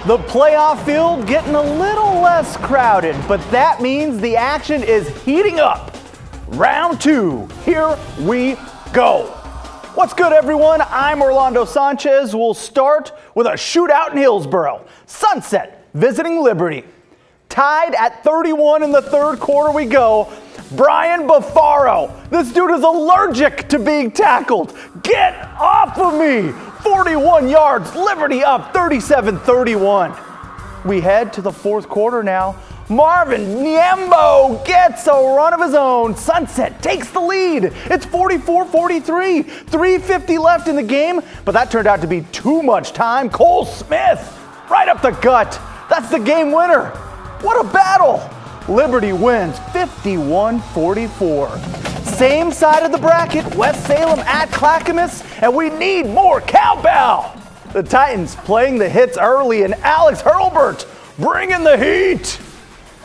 The playoff field getting a little less crowded, but that means the action is heating up. Round 2, here we go. What's good, everyone? I'm Orlando Sanchez. We'll start with a shootout in Hillsboro. Sunset visiting Liberty. Tied at 31 in the third quarter we go. Brian Bafaro. This dude is allergic to being tackled. Get off of me. 41 yards, Liberty up 37-31. We head to the fourth quarter now. Marvin Niembo gets a run of his own. Sunset takes the lead. It's 44-43. 3:50 left in the game, but that turned out to be too much time. Cole Smith, right up the gut. That's the game winner. What a battle. Liberty wins 51-44. Same side of the bracket, West Salem at Clackamas, and we need more cowbell. The Titans playing the hits early, and Alex Hurlburt bringing the heat.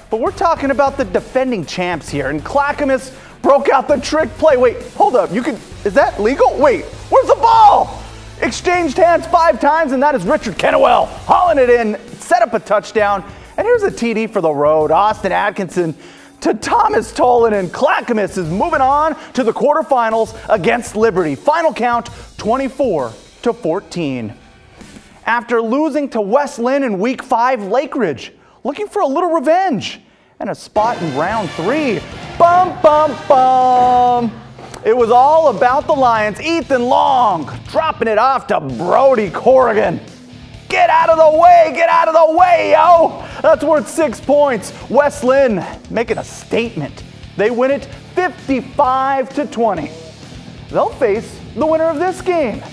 But we're talking about the defending champs here, and Clackamas broke out the trick play. Wait, hold up, is that legal? Wait, where's the ball? Exchanged hands 5 times, and that is Richard Kennewell hauling it in, set up a touchdown. And here's a TD for the road. Austin Atkinson to Thomas Tolan, and Clackamas is moving on to the quarterfinals against Liberty. Final count 24-14. After losing to West Linn in week 5, Lake Ridge looking for a little revenge and a spot in round 3. Bum, bum, bum. It was all about the Lions. Ethan Long dropping it off to Brody Corrigan. Get out of the way, yo! That's worth 6 points. West Linn making a statement. They win it 55-20. They'll face the winner of this game.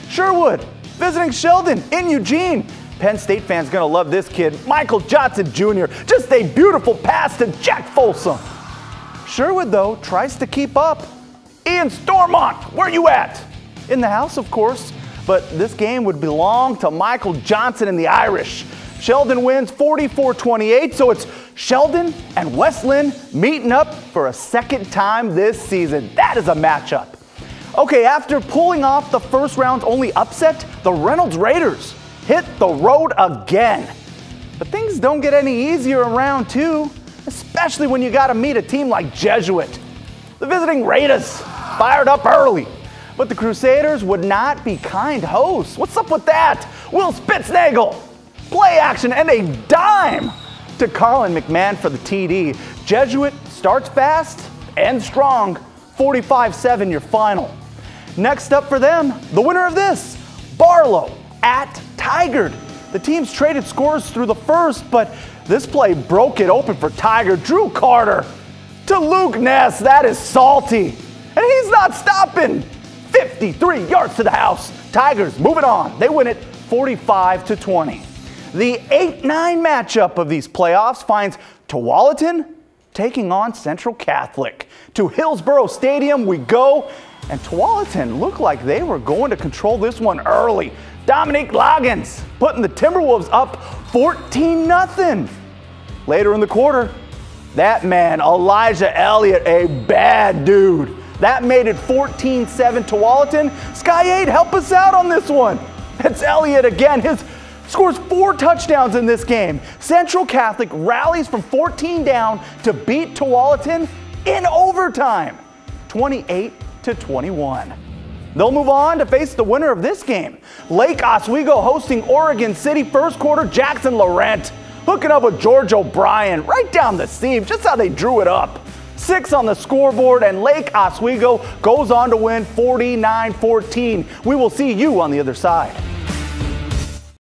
Sherwood visiting Sheldon in Eugene. Penn State fans gonna love this kid. Michael Johnson Jr. Just a beautiful pass to Jack Folsom. Sherwood, though, tries to keep up. Ian Stormont, where you at? In the house, of course. But this game would belong to Michael Johnson and the Irish. Sheldon wins 44-28, so it's Sheldon and West Linn meeting up for a second time this season. That is a matchup. Okay, after pulling off the first round's only upset, the Reynolds Raiders hit the road again. But things don't get any easier in round 2, especially when you gotta meet a team like Jesuit. The visiting Raiders fired up early, but the Crusaders would not be kind hosts. What's up with that? Will Spitznagel, play action and a dime to Colin McMahon for the TD. Jesuit starts fast and strong. 45-7 your final. Next up for them, the winner of this, Barlow at Tigard. The teams traded scores through the first, but this play broke it open for Tigard. Drew Carter to Luke Ness. That is salty, and he's not stopping. 53 yards to the house. Tigers moving on. They win it 45-20. The 8-9 matchup of these playoffs finds Tualatin taking on Central Catholic. To Hillsboro Stadium we go, and Tualatin looked like they were going to control this one early. Dominique Loggins putting the Timberwolves up 14-0. Later in the quarter, that man, Elijah Elliott, a bad dude. That made it 14-7 Tualatin. Sky 8, help us out on this one. It's Elliott again. His scores 4 touchdowns in this game. Central Catholic rallies from 14 down to beat Tualatin in overtime, 28-21. They'll move on to face the winner of this game. Lake Oswego hosting Oregon City. First quarter, Jackson Laurent hooking up with George O'Brien right down the seam, just how they drew it up. 6 on the scoreboard, and Lake Oswego goes on to win 49-14. We will see you on the other side.